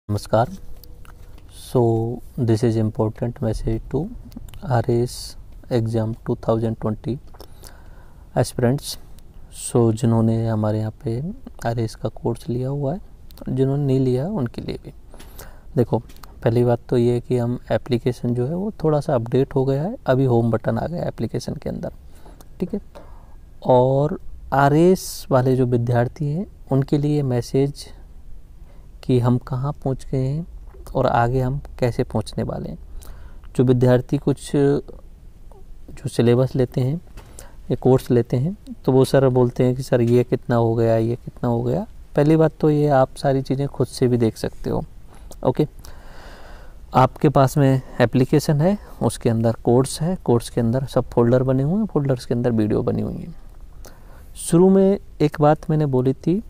Namaskar. So this is important message to RAS exam 2020 aspirants. So जिन्होंने हमारे यहाँ पे RAS का कोर्स लिया हुआ है, जिन्होंने नहीं लिया उनके लिए भी देखो, पहली बात तो ये है कि हम एप्लीकेशन जो है वो थोड़ा सा अपडेट हो गया है. अभी होम बटन आ गया एप्लीकेशन के अंदर, ठीक है. और RAS वाले जो विद्यार्थी हैं उनके लिए मैसेज कि हम कहाँ पहुँच गए हैं और आगे हम कैसे पहुँचने वाले हैं. जो विद्यार्थी कुछ जो सिलेबस लेते हैं या कोर्स लेते हैं तो वो सर बोलते हैं कि सर ये कितना हो गया, ये कितना हो गया. पहली बात तो ये आप सारी चीज़ें खुद से भी देख सकते हो. ओके, आपके पास में एप्लीकेशन है, उसके अंदर कोर्स है, कोर्स के अंदर सब फोल्डर बने हुए हैं, फोल्डर्स के अंदर वीडियो बनी हुई हैं. शुरू में एक बात मैंने बोली थी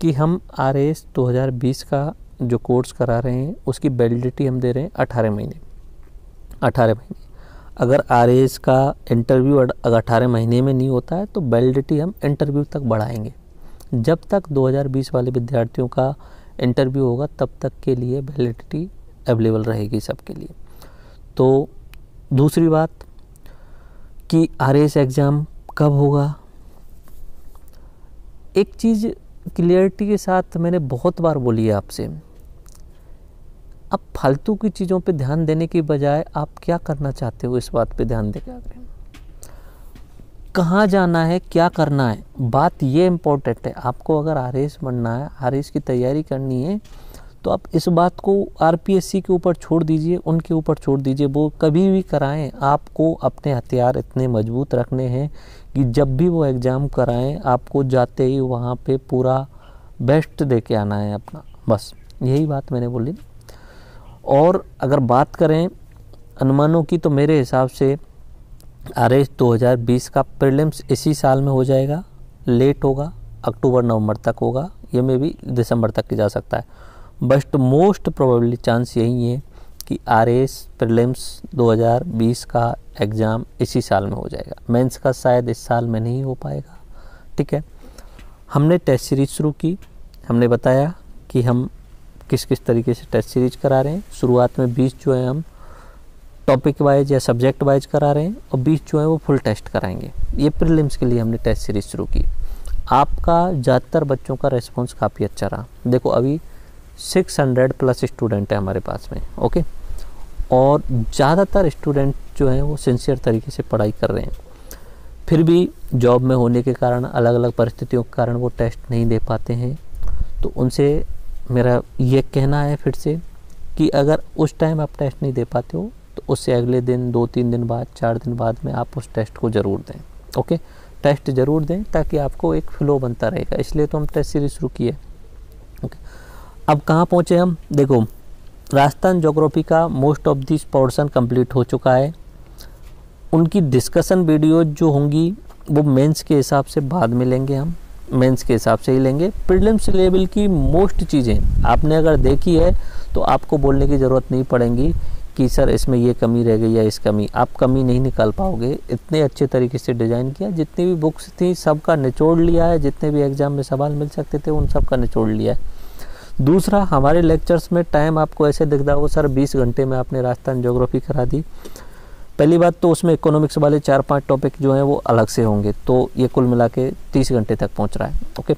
कि हम RAS 2020 का जो कोर्स करा रहे हैं उसकी वैलिडिटी हम दे रहे हैं 18 महीने. अगर RAS का इंटरव्यू अगर 18 महीने में नहीं होता है तो वैलिडिटी हम इंटरव्यू तक बढ़ाएंगे. जब तक 2020 वाले विद्यार्थियों का इंटरव्यू होगा तब तक के लिए वैलिडिटी अवेलेबल रहेगी सबके लिए. तो दूसरी बात कि RAS एग्ज़ाम कब होगा, एक चीज़ क्लियरिटी के साथ मैंने बहुत बार बोली है आपसे. अब फालतू की चीज़ों पे ध्यान देने की बजाय आप क्या करना चाहते हो इस बात पे ध्यान देकर करें. कहाँ जाना है, क्या करना है, बात ये इम्पोर्टेंट है. आपको अगर RAS बनना है, RAS की तैयारी करनी है तो आप इस बात को RPSC के ऊपर छोड़ दीजिए, उनके ऊपर छोड़ दीजिए. वो कभी भी कराएं, आपको अपने हथियार इतने मजबूत रखने हैं कि जब भी वो एग्ज़ाम कराएं आपको जाते ही वहाँ पे पूरा बेस्ट दे के आना है अपना. बस यही बात मैंने बोली. और अगर बात करें अनुमानों की तो मेरे हिसाब से RAS 2020 का प्रीलिम्स इसी साल में हो जाएगा. लेट होगा, अक्टूबर नवंबर तक होगा, ये में भी दिसंबर तक की जा सकता है. बट मोस्ट प्रोबेबली चांस यही है कि RAS प्रीलिम्स 2020 का एग्ज़ाम इसी साल में हो जाएगा. मेंस का शायद इस साल में नहीं हो पाएगा, ठीक है. हमने टेस्ट सीरीज शुरू की, हमने बताया कि हम किस किस तरीके से टेस्ट सीरीज करा रहे हैं. शुरुआत में 20 जो है हम टॉपिक वाइज या सब्जेक्ट वाइज करा रहे हैं और 20 जो है वो फुल टेस्ट कराएंगे. ये प्रीलिम्स के लिए हमने टेस्ट सीरीज शुरू की. आपका ज़्यादातर बच्चों का रिस्पॉन्स काफ़ी अच्छा रहा. देखो अभी 600 प्लस स्टूडेंट है हमारे पास में. ओके, और ज़्यादातर स्टूडेंट जो हैं वो सिंसियर तरीके से पढ़ाई कर रहे हैं. फिर भी जॉब में होने के कारण, अलग अलग परिस्थितियों के कारण वो टेस्ट नहीं दे पाते हैं. तो उनसे मेरा ये कहना है फिर से कि अगर उस टाइम आप टेस्ट नहीं दे पाते हो तो उससे अगले दिन, 2-3 दिन बाद, 4 दिन बाद में आप उस टेस्ट को ज़रूर दें. ओके, टेस्ट ज़रूर दें ताकि आपको एक फ्लो बनता रहेगा. इसलिए तो हम टेस्ट सीरीज शुरू किए. ओके, अब कहाँ पहुँचे हम. देखो, राजस्थान ज्योग्राफी का most of this portion complete हो चुका है. उनकी डिस्कशन वीडियो जो होंगी वो मेंस के हिसाब से बाद में लेंगे, हम मेंस के हिसाब से ही लेंगे. प्रीलिम्स लेवल की मोस्ट चीज़ें आपने अगर देखी है तो आपको बोलने की ज़रूरत नहीं पड़ेगी कि सर इसमें ये कमी रह गई या इस कमी. आप कमी नहीं निकाल पाओगे. इतने अच्छे तरीके से डिज़ाइन किया. जितनी भी बुक्स थी सबका निचोड़ लिया है. जितने भी एग्ज़ाम में सवाल मिल सकते थे उन सब का निचोड़ लिया है. दूसरा, हमारे लेक्चर्स में टाइम आपको ऐसे दिखता हो सर 20 घंटे में आपने राजस्थान ज्योग्राफी करा दी. पहली बात तो उसमें इकोनॉमिक्स वाले 4-5 टॉपिक जो हैं वो अलग से होंगे, तो ये कुल मिला के 30 घंटे तक पहुंच रहा है. ओके,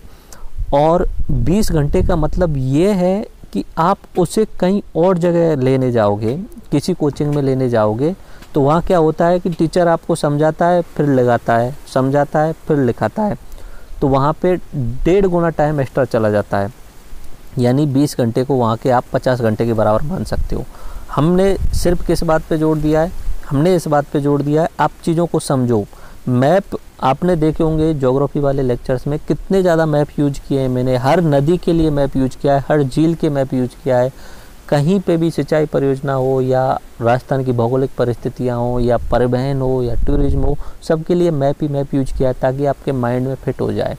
और 20 घंटे का मतलब ये है कि आप उसे कहीं और जगह लेने जाओगे, किसी कोचिंग में लेने जाओगे तो वहाँ क्या होता है कि टीचर आपको समझाता है फिर लगाता है, समझाता है फिर लिखाता है. तो वहाँ पे 1.5 गुना टाइम एक्स्ट्रा चला जाता है. यानी 20 घंटे को वहाँ के आप 50 घंटे के बराबर मान सकते हो. हमने सिर्फ किस बात पे जोर दिया है, हमने इस बात पे जोर दिया है आप चीज़ों को समझो. मैप आपने देखे होंगे ज्योग्राफी वाले लेक्चर्स में कितने ज़्यादा मैप यूज किए हैं मैंने. हर नदी के लिए मैप यूज किया है, हर झील के मैप यूज किया है. कहीं पे भी सिंचाई परियोजना हो या राजस्थान की भौगोलिक परिस्थितियाँ हो या परिवहन हो या टूरिज्म हो, सबके लिए मैप ही मैप यूज किया है ताकि आपके माइंड में फिट हो जाए.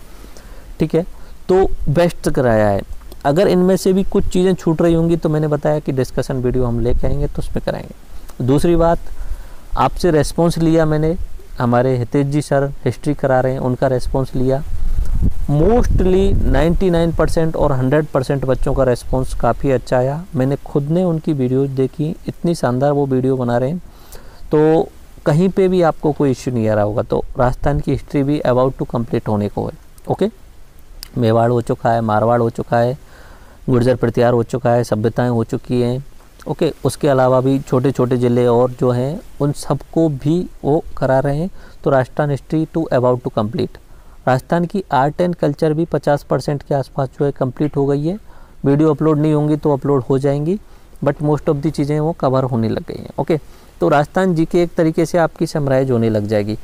ठीक है, तो बेस्ट कराया है. अगर इनमें से भी कुछ चीज़ें छूट रही होंगी तो मैंने बताया कि डिस्कशन वीडियो हम लेके आएंगे तो उसमें कराएंगे. दूसरी बात, आपसे रेस्पॉन्स लिया मैंने, हमारे हितेश जी सर हिस्ट्री करा रहे हैं, उनका रेस्पॉन्स लिया मोस्टली 99% और 100% बच्चों का रेस्पॉन्स काफ़ी अच्छा आया। मैंने खुद ने उनकी वीडियोज़ देखी, इतनी शानदार वो वीडियो बना रहे हैं, तो कहीं पे भी आपको कोई इश्यू नहीं आ रहा होगा। तो राजस्थान की हिस्ट्री भी अबाउट टू कंप्लीट होने को है। ओके, मेवाड़ हो चुका है, मारवाड़ हो चुका है, गुर्जर प्रतिहार हो चुका है, सभ्यताएं हो चुकी हैं। ओके, उसके अलावा भी छोटे छोटे ज़िले और जो हैं उन सबको भी वो करा रहे हैं। तो Rajasthan history to about to complete. Rajasthan की आर्ट एंड कल्चर भी 50% के आसपास जो है कंप्लीट हो गई है। वीडियो अपलोड नहीं होंगी तो अपलोड हो जाएंगी, बट मोस्ट ऑफ दी चीज़ें वो कवर होने लग गई हैं। ओके, तो राजस्थान जीके एक तरीके से आपकी समराइज होने लग जाएगी।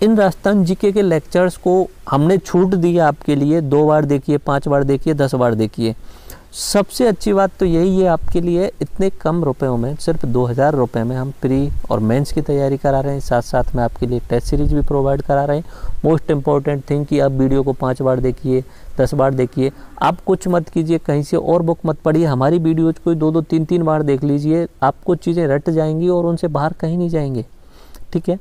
इन राजस्थान जीके के लेक्चर्स को हमने छूट दी है आपके लिए, 2 बार देखिए, 5 बार देखिए, 10 बार देखिए। सबसे अच्छी बात तो यही है आपके लिए, इतने कम रुपयों में, सिर्फ 2000 रुपये में हम प्री और मेंस की तैयारी करा रहे हैं। साथ साथ में आपके लिए टेस्ट सीरीज भी प्रोवाइड करा रहे हैं। मोस्ट इम्पॉर्टेंट थिंग कि आप वीडियो को 5 बार देखिए, 10 बार देखिए। आप कुछ मत कीजिए, कहीं से और बुक मत पढ़िए, हमारी वीडियोज को 2-2, 3-3 बार देख लीजिए। आपको चीज़ें रट जाएंगी और उनसे बाहर कहीं नहीं जाएंगे। ठीक है,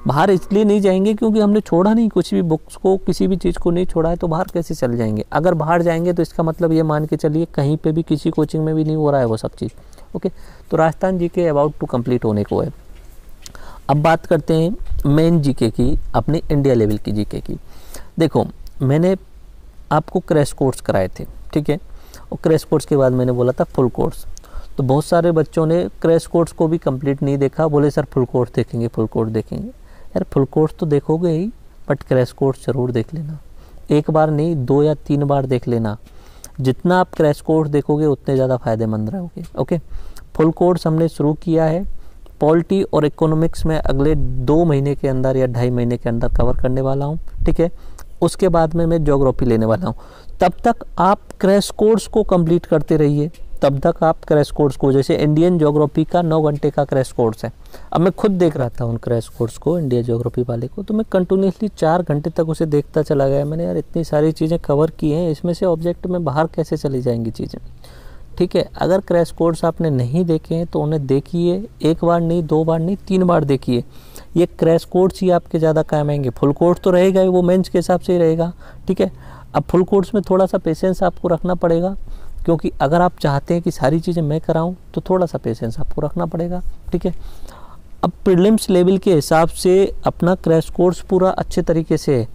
बाहर इसलिए नहीं जाएंगे क्योंकि हमने छोड़ा नहीं, कुछ भी बुक्स को, किसी भी चीज़ को नहीं छोड़ा है, तो बाहर कैसे चल जाएंगे। अगर बाहर जाएंगे तो इसका मतलब ये मान के चलिए कहीं पे भी किसी कोचिंग में भी नहीं हो रहा है वो सब चीज़। ओके, तो Rajasthan GK about to complete होने को है। अब बात करते हैं मेन जीके की, अपने इंडिया लेवल की जीके की। देखो, मैंने आपको क्रैश कोर्स कराए थे, ठीक है, और क्रैश कोर्स के बाद मैंने बोला था फुल कोर्स। तो बहुत सारे बच्चों ने क्रैश कोर्स को भी कंप्लीट नहीं देखा, बोले सर फुल कोर्स देखेंगे, फुल कोर्स देखेंगे। यार फुल कोर्स तो देखोगे ही, बट क्रैश कोर्स ज़रूर देख लेना। एक बार नहीं, 2 या 3 बार देख लेना। जितना आप क्रैश कोर्स देखोगे उतने ज़्यादा फ़ायदेमंद रहोगे। ओके, फुल कोर्स हमने शुरू किया है। पॉलिटी और इकोनॉमिक्स में अगले 2 महीने के अंदर या 2.5 महीने के अंदर कवर करने वाला हूँ। ठीक है, उसके बाद में मैं ज्योग्राफी लेने वाला हूँ। तब तक आप क्रैश कोर्स को कंप्लीट करते रहिए। तब तक आप क्रैश कोर्स को, जैसे इंडियन ज्योग्राफी का 9 घंटे का क्रैश कोर्स है। अब मैं खुद देख रहा था उन क्रैश कोर्स को, इंडियन ज्योग्राफी वाले को, तो मैं कंटिन्यूसली 4 घंटे तक उसे देखता चला गया। मैंने यार इतनी सारी चीज़ें कवर की हैं, इसमें से ऑब्जेक्ट में बाहर कैसे चली जाएंगी चीज़ें। ठीक है, अगर क्रैश कोर्स आपने नहीं देखे हैं तो उन्हें देखिए। 1 बार नहीं, 2 बार नहीं, 3 बार देखिए। ये क्रैश कोर्स ही आपके ज़्यादा काम आएंगे। फुल कोर्स तो रहेगा ही, वो मेंस के हिसाब से ही रहेगा। ठीक है, अब फुल कोर्स में थोड़ा सा पेशेंस आपको रखना पड़ेगा, क्योंकि अगर आप चाहते हैं कि सारी चीज़ें मैं कराऊं तो थोड़ा सा पेशेंस आपको रखना पड़ेगा। ठीक है, अब प्रीलिम्स लेवल के हिसाब से अपना क्रैश कोर्स पूरा अच्छे तरीके से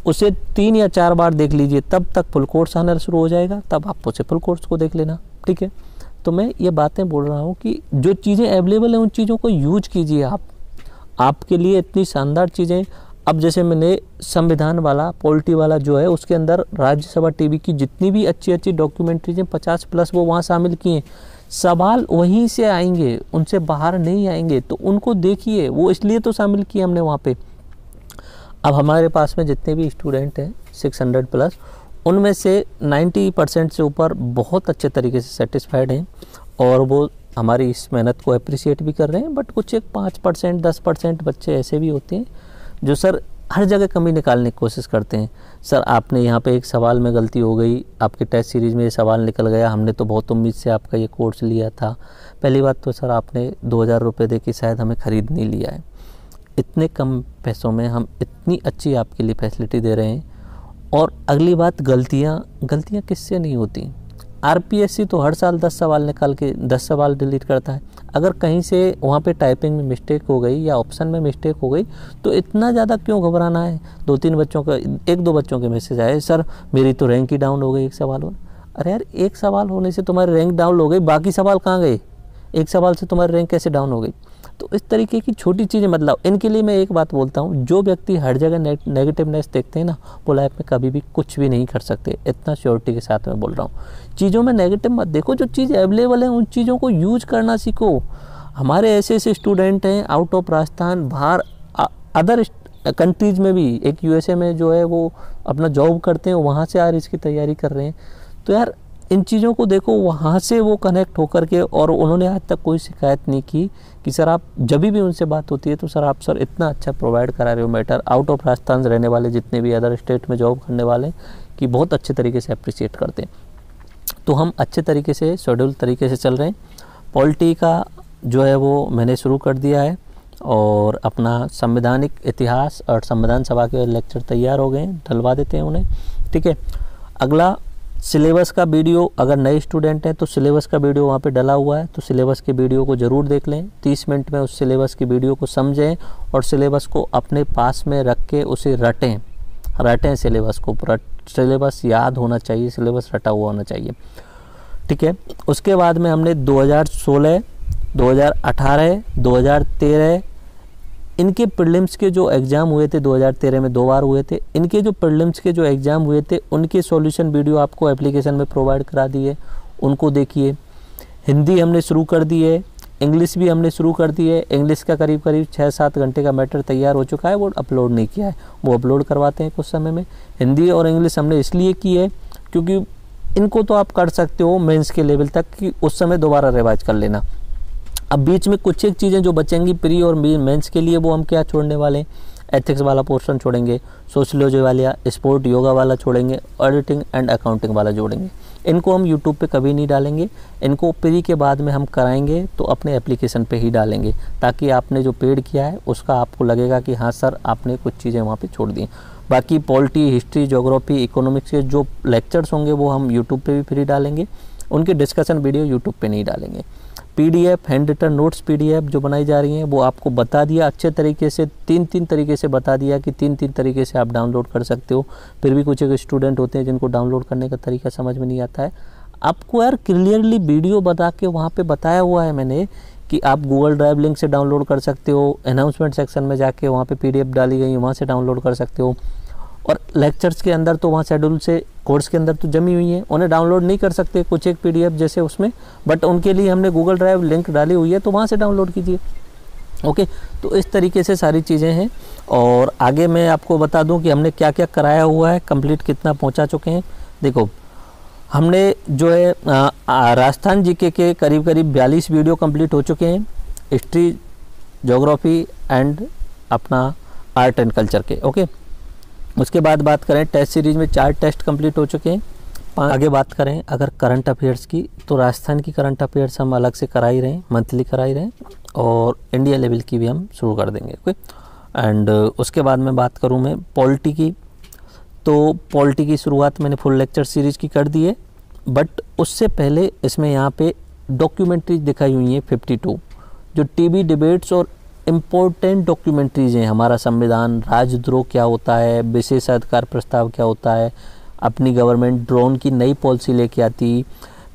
उसे 3 या 4 बार देख लीजिए, तब तक फुल कोर्स आना शुरू हो जाएगा, तब आप उसे फुल कोर्स को देख लेना। ठीक है, तो मैं ये बातें बोल रहा हूँ कि जो चीज़ें अवेलेबल हैं उन चीज़ों को यूज कीजिए आप। आपके लिए इतनी शानदार चीज़ें, अब जैसे मैंने संविधान वाला, पॉलिटी वाला जो है, उसके अंदर राज्यसभा टीवी की जितनी भी अच्छी अच्छी डॉक्यूमेंट्रीज हैं 50+ वो वहाँ शामिल किए हैं। सवाल वहीं से आएंगे, उनसे बाहर नहीं आएंगे, तो उनको देखिए, वो इसलिए तो शामिल किए हमने वहाँ पे। अब हमारे पास में जितने भी स्टूडेंट हैं 600+, उनमें से 90% से ऊपर बहुत अच्छे तरीके से सेटिस्फाइड हैं और वो हमारी इस मेहनत को अप्रिशिएट भी कर रहे हैं। बट कुछ एक 5%, 10% बच्चे ऐसे भी होते हैं जो सर हर जगह कमी निकालने की कोशिश करते हैं। सर आपने यहाँ पे एक सवाल में गलती हो गई, आपके टेस्ट सीरीज़ में ये सवाल निकल गया, हमने तो बहुत उम्मीद से आपका ये कोर्स लिया था। पहली बात तो सर आपने 2000 रुपये दे के शायद हमें ख़रीद नहीं लिया है। इतने कम पैसों में हम इतनी अच्छी आपके लिए फैसिलिटी दे रहे हैं। और अगली बात, गलतियाँ किससे नहीं होती। आरपीएससी तो हर साल 10 सवाल निकाल के 10 सवाल डिलीट करता है। अगर कहीं से वहाँ पे टाइपिंग में मिस्टेक हो गई या ऑप्शन में मिस्टेक हो गई तो इतना ज़्यादा क्यों घबराना है। 2-3 बच्चों का, 1-2 बच्चों के मैसेज आए, सर मेरी तो रैंक ही डाउन हो गई 1 सवाल और। अरे यार, 1 सवाल होने से तुम्हारी रैंक डाउन हो गई, बाकी सवाल कहाँ गए? 1 सवाल से तुम्हारी रैंक कैसे डाउन हो गई? तो इस तरीके की छोटी चीज़ें, मतलब इनके लिए मैं एक बात बोलता हूँ, जो व्यक्ति हर जगह नेगेटिवनेस देखते हैं ना, वो लाइफ में कभी भी कुछ भी नहीं कर सकते। इतना श्योरिटी के साथ मैं बोल रहा हूँ। चीज़ों में नेगेटिव मत देखो, जो चीज़ अवेलेबल है उन चीज़ों को यूज करना सीखो। हमारे ऐसे ऐसे स्टूडेंट हैं आउट ऑफ राजस्थान, बाहर अदर कंट्रीज़ में भी, एक यूएसए में जो है वो अपना जॉब करते हैं, वहाँ से आ इसकी तैयारी कर रहे हैं। तो यार इन चीज़ों को देखो, वहाँ से वो कनेक्ट होकर के, और उन्होंने आज तक कोई शिकायत नहीं की कि सर आप, जब भी उनसे बात होती है तो सर आप इतना अच्छा प्रोवाइड करा रहे हो मैटर। आउट ऑफ राजस्थान रहने वाले जितने भी अदर स्टेट में जॉब करने वाले कि बहुत अच्छे तरीके से अप्रिशिएट करते हैं। तो हम अच्छे तरीके से शेड्यूल तरीके से चल रहे हैं। पॉलिटी का जो है वो मैंने शुरू कर दिया है, और अपना संवैधानिक इतिहास और संविधान सभा के लेक्चर तैयार हो गए हैं, डलवा देते हैं उन्हें। ठीक है। अगला सिलेबस का वीडियो, अगर नए स्टूडेंट हैं तो सिलेबस का वीडियो वहाँ पे डला हुआ है, तो सिलेबस के वीडियो को ज़रूर देख लें। 30 मिनट में उस सिलेबस की वीडियो को समझें और सिलेबस को अपने पास में रख के उसे रटें सिलेबस को। सिलेबस याद होना चाहिए, सिलेबस रटा हुआ होना चाहिए, ठीक है। उसके बाद में हमने 2016, 2018, 2013 इनके प्रीलिम्स के जो एग्ज़ाम हुए थे, 2013 में 2 बार हुए थे, इनके जो प्रीलिम्स के जो एग्ज़ाम हुए थे उनके सॉल्यूशन वीडियो आपको एप्लीकेशन में प्रोवाइड करा दिए, उनको देखिए। हिंदी हमने शुरू कर दी है, इंग्लिश भी हमने शुरू कर दी है। इंग्लिश का करीब 6-7 घंटे का मैटर तैयार हो चुका है, वो अपलोड नहीं किया है, वो अपलोड करवाते हैं कुछ समय में। हिंदी और इंग्लिश हमने इसलिए की है क्योंकि इनको तो आप कर सकते हो मेंस के लेवल तक कि उस समय दोबारा रिवाइज कर लेना। अब बीच में कुछ एक चीज़ें जो बचेंगी प्री और मेंस के लिए, वो हम क्या छोड़ने वाले हैं, एथिक्स वाला पोर्शन छोड़ेंगे, सोशियोलॉजी वाला, स्पोर्ट योगा वाला छोड़ेंगे, ऑडिटिंग एंड अकाउंटिंग वाला जोड़ेंगे। इनको हम यूट्यूब पे कभी नहीं डालेंगे, इनको प्री के बाद में हम कराएंगे तो अपने एप्लीकेशन पे ही डालेंगे, ताकि आपने जो पेड किया है उसका आपको लगेगा कि हाँ सर आपने कुछ चीज़ें वहाँ पे छोड़ दी। बाकी पॉलिटी, हिस्ट्री, ज्योग्राफी, इकोनॉमिक्स के जो लेक्चर्स होंगे वो हम यूट्यूब पे भी फ्री डालेंगे, उनके डिस्कशन वीडियो यूट्यूब पे नहीं डालेंगे। PDF, hand written notes PDF जो बनाई जा रही हैं वो आपको बता दिया अच्छे तरीके से, 3 तरीके से बता दिया कि 3 तरीके से आप डाउनलोड कर सकते हो। फिर भी कुछ एक स्टूडेंट होते हैं जिनको डाउनलोड करने का तरीका समझ में नहीं आता है। आपको यार क्लियरली वीडियो बता के वहाँ पे बताया हुआ है मैंने कि आप गूगल ड्राइव लिंक से डाउनलोड कर सकते हो, अनाउंसमेंट सेक्शन में जाके वहाँ पे PDF डाली गई है, वहाँ से डाउनलोड कर सकते हो। और लेक्चर्स के अंदर तो वहाँ शेड्यूल से कोर्स के अंदर तो जमी हुई है, उन्हें डाउनलोड नहीं कर सकते कुछ एक PDF जैसे उसमें, बट उनके लिए हमने गूगल ड्राइव लिंक डाली हुई है, तो वहाँ से डाउनलोड कीजिए। ओके, तो इस तरीके से सारी चीज़ें हैं। और आगे मैं आपको बता दूं कि हमने क्या क्या कराया हुआ है, कंप्लीट कितना पहुंचा चुके हैं। देखो हमने जो है राजस्थान GK के करीब 42 वीडियो कंप्लीट हो चुके हैं, हिस्ट्री, ज्योग्राफी एंड अपना आर्ट एंड कल्चर के। ओके, उसके बाद बात करें टेस्ट सीरीज में 4 टेस्ट कंप्लीट हो चुके हैं। आगे बात करें अगर करंट अफेयर्स की, तो राजस्थान की करंट अफेयर्स हम अलग से करा ही रहे हैं, मंथली करा ही रहे हैं, और इंडिया लेवल की भी हम शुरू कर देंगे। ओके, एंड उसके बाद में बात करूं मैं पॉलिटी की, तो पॉलिटी की शुरुआत मैंने फुल लेक्चर सीरीज की कर दी है, बट उससे पहले इसमें यहाँ पे डॉक्यूमेंट्रीज दिखाई हुई हैं 52, जो टीवी डिबेट्स और इम्पोर्टेंट डॉक्यूमेंट्रीज हैं। हमारा संविधान, राजद्रोह क्या होता है, विशेषाधिकार प्रस्ताव क्या होता है, अपनी गवर्नमेंट ड्रोन की नई पॉलिसी लेके आती,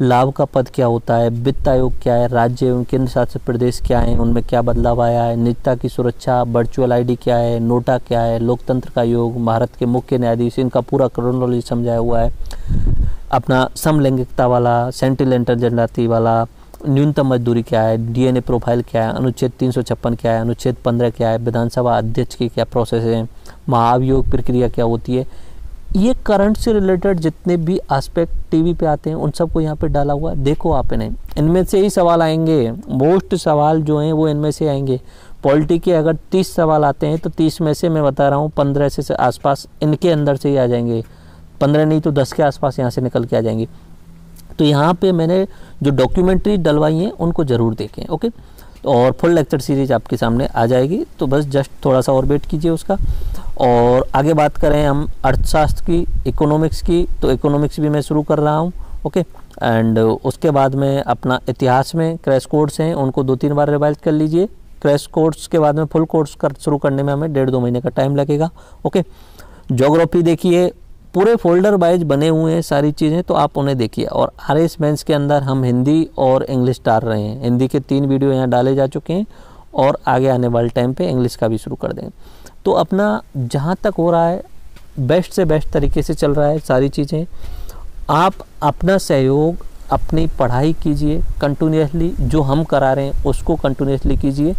लाभ का पद क्या होता है, वित्त आयोग क्या है, राज्य एवं केंद्र शासित प्रदेश क्या है, उनमें क्या बदलाव आया है, निजता की सुरक्षा, वर्चुअल ID क्या है, नोटा क्या है, लोकतंत्र का योग, भारत के मुख्य न्यायाधीश, इनका पूरा क्रोनोलॉजी समझाया हुआ है। अपना समलैंगिकता वाला, सेंट्रल इंटरजेंडरती वाला, न्यूनतम मजदूरी क्या है, DNA प्रोफाइल क्या है, अनुच्छेद 356 क्या है, अनुच्छेद 15 क्या है, विधानसभा अध्यक्ष की क्या प्रोसेस है, महाभियोग प्रक्रिया क्या होती है, ये करंट से रिलेटेड जितने भी एस्पेक्ट टीवी पे आते हैं उन सबको यहाँ पे डाला हुआ है। देखो आप इनमें से ही सवाल आएंगे, मोस्ट सवाल जो हैं वो इनमें से आएंगे। पॉलिटी के अगर 30 सवाल आते हैं तो 30 में से मैं बता रहा हूँ 15 से आसपास इनके अंदर से ही आ जाएंगे, 15 नहीं तो 10 के आसपास यहाँ से निकल के आ जाएंगे। तो यहाँ पे मैंने जो डॉक्यूमेंट्री डलवाई हैं उनको ज़रूर देखें। ओके, और फुल लेक्चर सीरीज आपके सामने आ जाएगी, तो बस जस्ट थोड़ा सा और वेट कीजिए उसका। और आगे बात करें हम अर्थशास्त्र की, इकोनॉमिक्स की, तो इकोनॉमिक्स भी मैं शुरू कर रहा हूँ। ओके, एंड उसके बाद में अपना इतिहास में क्रैश कोर्स हैं, उनको 2-3 बार रिवाइज कर लीजिए। क्रैश कोर्स के बाद में फुल कोर्स शुरू करने में हमें 1.5-2 महीने का टाइम लगेगा। ओके, ज्योग्राफी देखिए, पूरे फोल्डर वाइज बने हुए हैं सारी चीज़ें, तो आप उन्हें देखिए। और RS मेंस के अंदर हम हिंदी और इंग्लिश डाल रहे हैं, हिंदी के 3 वीडियो यहाँ डाले जा चुके हैं, और आगे आने वाले टाइम पे इंग्लिश का भी शुरू कर देंगे। तो अपना जहाँ तक हो रहा है बेस्ट से बेस्ट तरीके से चल रहा है सारी चीज़ें। आप अपना सहयोग, अपनी पढ़ाई कीजिए कंटिन्यूसली, जो हम करा रहे हैं उसको कंटिन्यूसली कीजिए।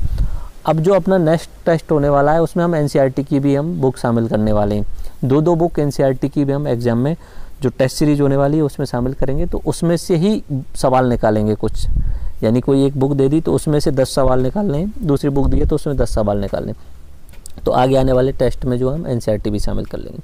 अब जो अपना नेक्स्ट टेस्ट होने वाला है उसमें हम NCERT की भी हम बुक शामिल करने वाले हैं, 2 बुक NCERT की भी हम एग्ज़ाम में जो टेस्ट सीरीज होने वाली है उसमें शामिल करेंगे। तो उसमें से ही सवाल निकालेंगे कुछ, यानी कोई एक बुक दे दी तो उसमें से 10 सवाल निकालने हैं, दूसरी बुक दी है तो उसमें 10 सवाल निकालने। तो आगे आने वाले टेस्ट में जो हम NCERT भी शामिल कर लेंगे।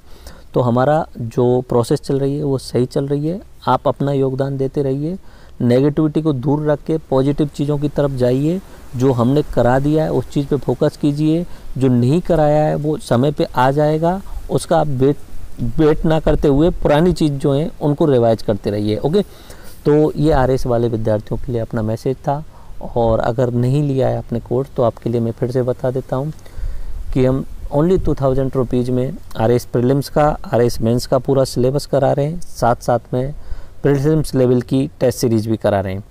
तो हमारा जो प्रोसेस चल रही है वो सही चल रही है। आप अपना योगदान देते रहिए, नेगेटिविटी को दूर रख के पॉजिटिव चीज़ों की तरफ जाइए। जो हमने करा दिया है उस चीज़ पे फोकस कीजिए, जो नहीं कराया है वो समय पे आ जाएगा, उसका आप वेट वेट ना करते हुए पुरानी चीज़ जो है उनको रिवाइज करते रहिए। ओके, तो ये RS वाले विद्यार्थियों के लिए अपना मैसेज था। और अगर नहीं लिया है आपने कोर्स तो आपके लिए मैं फिर से बता देता हूँ कि हम ओनली 2000 रुपीज़ में RS प्रीलिम्स का, RS मेंस का पूरा सिलेबस करा रहे हैं, साथ साथ में प्रीलिम्स लेवल की टेस्ट सीरीज भी करा रहे हैं।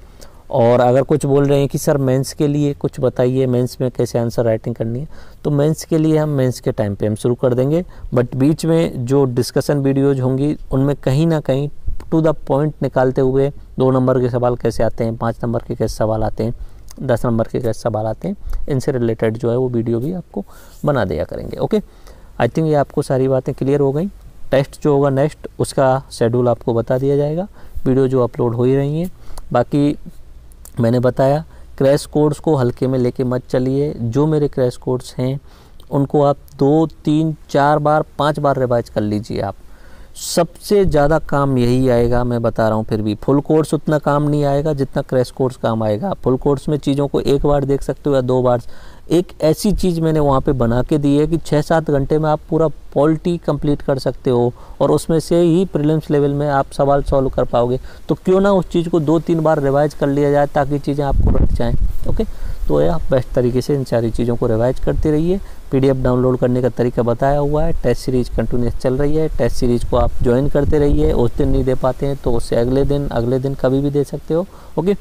और अगर कुछ बोल रहे हैं कि सर मेंस के लिए कुछ बताइए, मेंस में कैसे आंसर राइटिंग करनी है, तो मेंस के लिए हम मेंस के टाइम पे हम शुरू कर देंगे। बट बीच में जो डिस्कशन वीडियोज होंगी उनमें कहीं ना कहीं टू द पॉइंट निकालते हुए 2 नंबर के सवाल कैसे आते हैं, 5 नंबर के कैसे सवाल आते हैं, 10 नंबर के कैसे सवाल आते हैं, इनसे रिलेटेड जो है वो वीडियो भी आपको बना दिया करेंगे। ओके, आई थिंक ये आपको सारी बातें क्लियर हो गई। टेस्ट जो होगा नेक्स्ट उसका शेड्यूल आपको बता दिया जाएगा, वीडियो जो अपलोड हो ही रही हैं। बाकी मैंने बताया क्रैश कोर्स को हल्के में लेके मत चलिए। जो मेरे क्रैश कोर्स हैं उनको आप 2, 3, 4 बार 5 बार रिवाइज कर लीजिए। आप सबसे ज़्यादा काम यही आएगा, मैं बता रहा हूँ। फिर भी फुल कोर्स उतना काम नहीं आएगा जितना क्रैश कोर्स काम आएगा। फुल कोर्स में चीज़ों को 1 बार देख सकते हो या 2 बार। एक ऐसी चीज़ मैंने वहाँ पे बना के दी है कि 6-7 घंटे में आप पूरा पॉलिटी कंप्लीट कर सकते हो और उसमें से ही प्रीलिम्स लेवल में आप सवाल सॉल्व कर पाओगे। तो क्यों ना उस चीज़ को 2-3 बार रिवाइज कर लिया जाए ताकि चीज़ें आपको रट जाएँ। ओके, तो आप बेस्ट तरीके से इन सारी चीज़ों को रिवाइज करते रहिए। PDF डाउनलोड करने का तरीका बताया हुआ है। टेस्ट सीरीज कंटिन्यूस चल रही है। टेस्ट सीरीज को आप ज्वाइन करते रहिए। उस दिन नहीं दे पाते हैं तो उससे अगले दिन कभी भी दे सकते हो। ओके,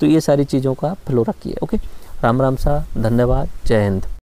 तो ये सारी चीज़ों का आप फॉलो रखिए। ओके, राम राम सा, धन्यवाद, जय हिंद।